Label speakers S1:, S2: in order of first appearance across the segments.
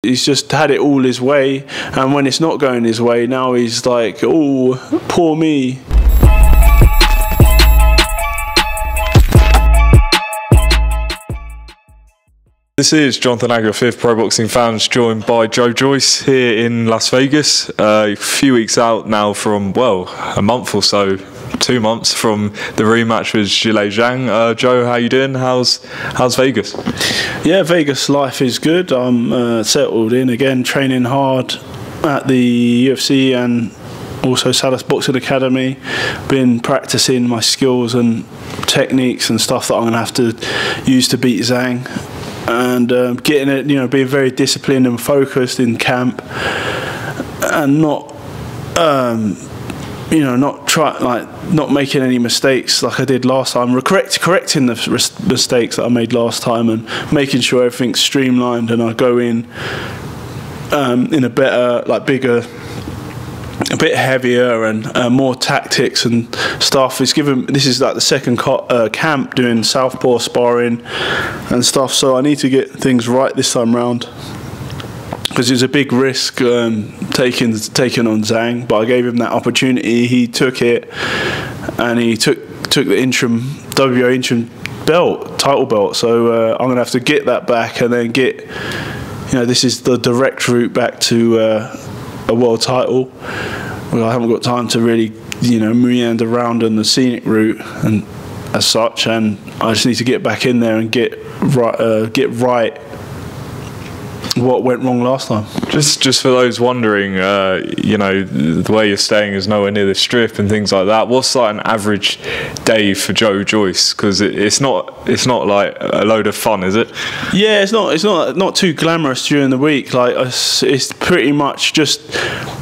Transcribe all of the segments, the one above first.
S1: he's just had it all his way, and when it's not going his way, now he's like, oh, poor me.
S2: This is Jonathan Agra, 5th Pro Boxing Fans, joined by Joyce here in Las Vegas. A few weeks out now from, well, a month or so, 2 months from the rematch with Zhilei Zhang. Joe, how you doing? How's Vegas?
S1: Yeah, Vegas life is good. I'm settled in again, training hard at the UFC and also Salas Boxing Academy. Been practicing my skills and techniques and stuff that I'm going to have to use to beat Zhang. And getting it, being very disciplined and focused in camp, and not, not making any mistakes like I did last time. Correcting the mistakes that I made last time, and making sure everything's streamlined, and I go in a better, bigger, a bit heavier and more tactics and stuff. This is like the second camp doing southpaw sparring and stuff, so I need to get things right this time round, because it's a big risk taking on Zhang, but I gave him that opportunity. He took it, and he took the interim WBO interim title belt. So I'm gonna have to get that back, and then get, this is the direct route back to a world title. Well, I haven't got time to really, meander around on the scenic route and as such, and I just need to get back in there and get right what went wrong last time.
S2: Just for those wondering, the way you're staying is nowhere near the strip and things like that. What's like an average day for Joyce? Because it's not like a load of fun, is it? Yeah,
S1: it's not too glamorous during the week. Like it's pretty much just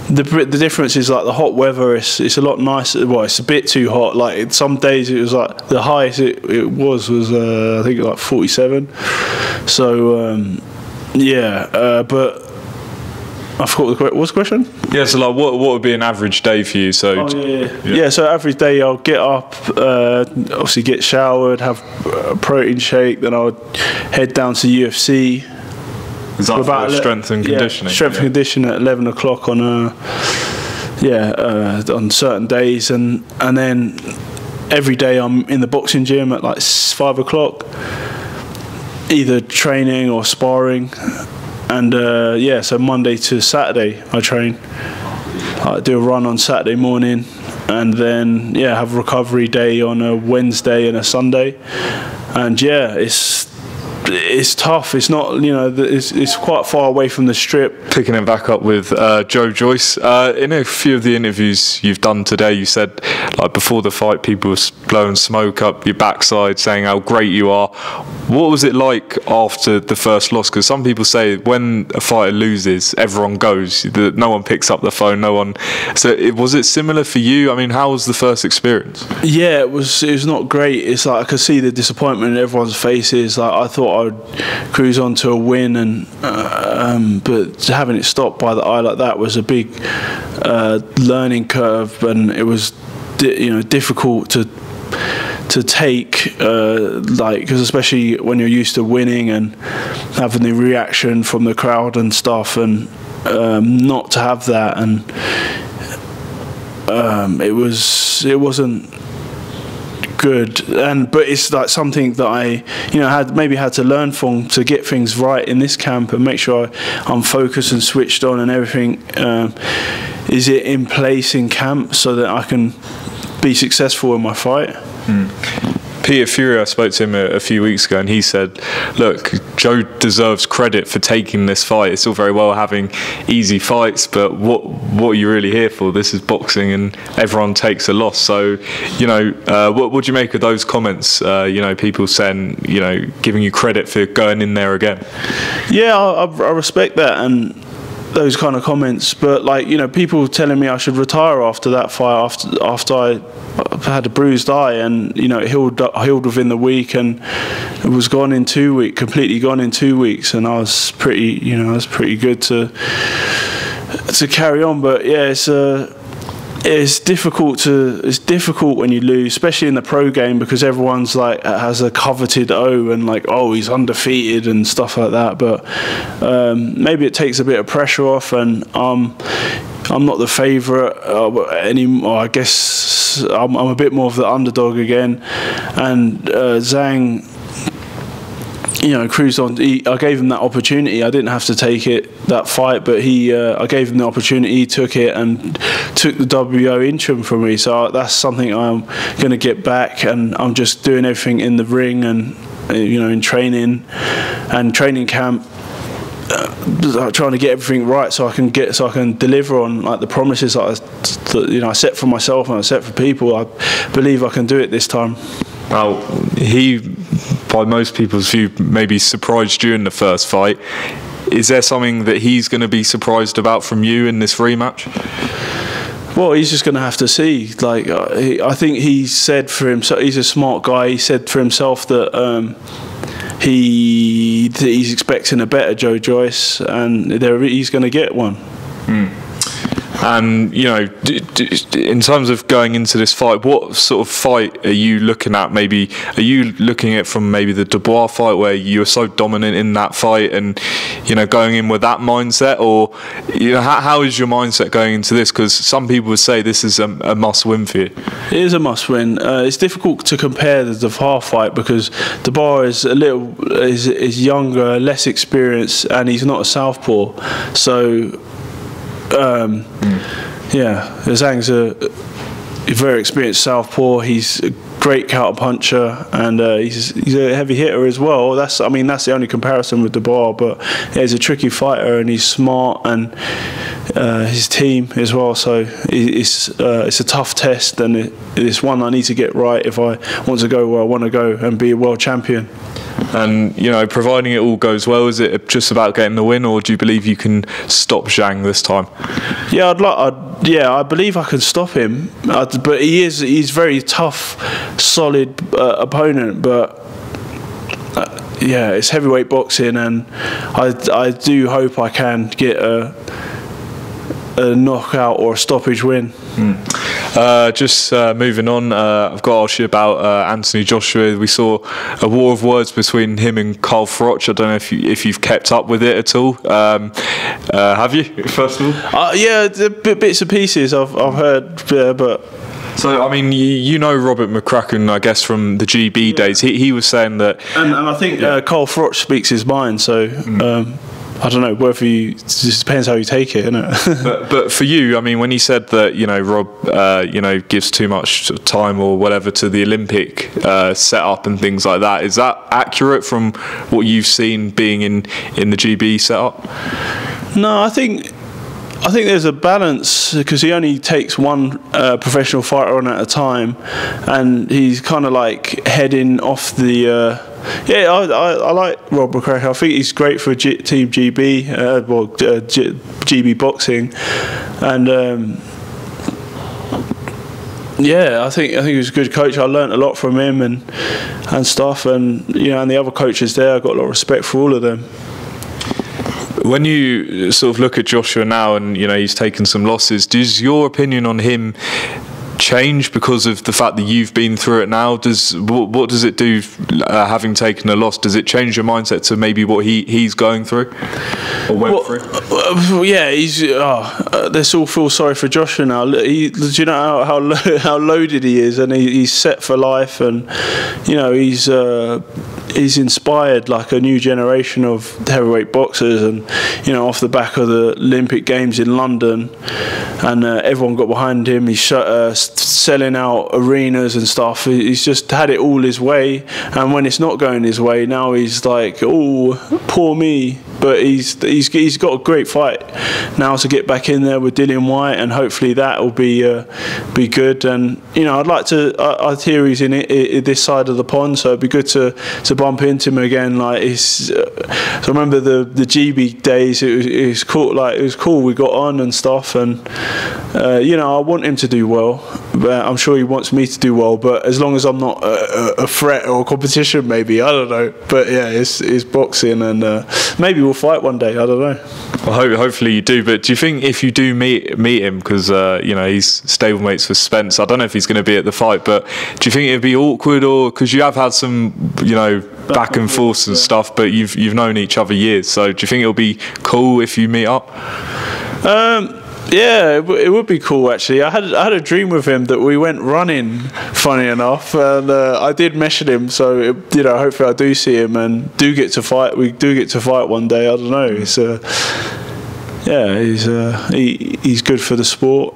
S1: the difference is like the hot weather. It's a lot nicer. Well, it's a bit too hot. Like some days it was like the highest it was I think like 47. So. But I forgot what's the question?
S2: Yeah, so like what would be an average day for you? So
S1: so average day I'll get up, obviously get showered, have a protein shake, then I'll head down to UFC.
S2: Is that for strength and conditioning?
S1: Strength and conditioning at 11 o'clock on on certain days, and then every day I'm in the boxing gym at like 5 o'clock. Either training or sparring, and so Monday to Saturday I train. I do a run on Saturday morning, and then have a recovery day on a Wednesday and a Sunday. And it's tough. It's not, it's quite far away from the strip.
S2: Picking it back up with Joyce. In a few of the interviews you've done today, you said like before the fight, people were blowing smoke up your backside, saying how great you are. What was it like after the first loss? Because some people say when a fighter loses, everyone goes. No one picks up the phone. No one. So was it similar for you? I mean, how was the first experience?
S1: Yeah, it was not great. It's like I could see the disappointment in everyone's faces. Like I thought I'd cruise on to a win, and but having it stopped by the eye like that was a big learning curve, and it was difficult to take, because especially when you're used to winning and having the reaction from the crowd and stuff, and not to have that, and it wasn't good, but it's like something that I had to learn from, to get things right in this camp and make sure I'm focused and switched on, and everything is it in place in camp so that I can be successful in my fight.
S2: Peter Fury, I spoke to him a few weeks ago, and he said, look, Joe deserves credit for taking this fight. It's all very well having easy fights, but what are you really here for? This is boxing, and everyone takes a loss. So, what do you make of those comments? People saying, giving you credit for going in there again.
S1: Yeah, I respect that, and those kind of comments, but people telling me I should retire after that fight, after I had a bruised eye, and it healed within the week, and it was gone in 2 weeks, completely gone in 2 weeks, and I was pretty good to carry on. But yeah, it's difficult when you lose, especially in the pro game, because everyone's like has a coveted O and like, oh, he's undefeated and stuff like that. But maybe it takes a bit of pressure off, and I'm not the favourite anymore. I guess I'm a bit more of the underdog again, and Zhang, cruised on. I gave him that opportunity. I didn't have to take that fight, but I gave him the opportunity. He took it and took the WO interim from me. So that's something I'm going to get back, and I'm just doing everything in the ring and in training and training camp. Trying to get everything right so I can deliver on like the promises that I set for myself and I set for people. I believe I can do it this time.
S2: Well, he, by most people's view, maybe surprised you in the first fight. Is there something that he's going to be surprised about from you in this rematch?
S1: Well, he's just going to have to see. Like, I think he said for himself, he's a smart guy. He said for himself that he's expecting a better Joyce, and he's going to get one.
S2: And in terms of going into this fight, what sort of fight are you looking at? Maybe are you looking at from maybe the Dubois fight where you were so dominant in that fight, and going in with that mindset, or how is your mindset going into this? Because some people would say this is a must-win for you.
S1: It is a must-win. It's difficult to compare the Dubois fight because Dubois is younger, less experienced, and he's not a southpaw. So. Zhang's a very experienced southpaw. He's a great counter puncher, and he's a heavy hitter as well. That's the only comparison with Dubois. But he's a tricky fighter, and he's smart, and his team as well. So it's a tough test, and it's one I need to get right if I want to go where I want to go and be a world champion.
S2: And providing it all goes well, is it just about getting the win, or do you believe you can stop Zhang this time? Yeah,
S1: I believe I can stop him, but he's very tough, solid opponent. But it's heavyweight boxing, and I do hope I can get a knockout or a stoppage win.
S2: Just moving on, I've got to ask you about Anthony Joshua. We saw a war of words between him and Carl Froch. I don't know if you've kept up with it at all. Have you, first of all?
S1: Yeah, bits and pieces I've heard, but...
S2: So, Robert McCracken, I guess, from the GB days, he was saying that...
S1: And I think Carl Froch speaks his mind, so... I don't know whether it just depends how you take it, innit?
S2: but for you, when he said that Rob gives too much time or whatever to the Olympic setup and things like that, is that accurate from what you've seen being in the GB setup?
S1: No, I think there's a balance because he only takes one professional fighter on at a time, and he's kind of like heading off the. I like Rob McCracken. I think he's great for Team GB, GB boxing, and I think he was a good coach. I learnt a lot from him and stuff, and and the other coaches there, I got a lot of respect for all of them.
S2: When you sort of look at Joshua now, and he's taken some losses, does your opinion on him change because of the fact that you've been through it now? What does it do, having taken a loss? Does it change your mindset to maybe what he's going through or went through?
S1: He's. Let's all feel sorry for Joshua now. Do you know how loaded he is, and he's set for life, and he's inspired like a new generation of heavyweight boxers, and off the back of the Olympic Games in London, and everyone got behind him. He's selling out arenas and stuff. He's just had it all his way, and when it's not going his way, now he's like, oh, poor me. But he's got a great fight now to get back in there with Dillian Whyte, and hopefully that will be good. And I'd like to. I hear he's in this side of the pond, so it'd be good to bump into him again. Like so I remember the GB days. It was cool. Like it was cool. We got on and stuff, and I want him to do well. But I'm sure he wants me to do well. But as long as I'm not a threat or a competition, maybe, I don't know. But yeah, it's boxing, and maybe we'll fight one day. I don't know.
S2: Well, hopefully you do. But do you think if you do meet him, because you know he's stablemates with Spence, I don't know if he's going to be at the fight, but do you think it'd be awkward, or because you have had some, you know, back and forth and stuff, but you've known each other years, so do you think it'll be cool if you meet up?
S1: Yeah, it would be cool actually. I had a dream with him that we went running, funny enough, and I did mention him. So you know, hopefully I do see him and do get to fight. We do get to fight one day. I don't know. It's yeah, he's good for the sport.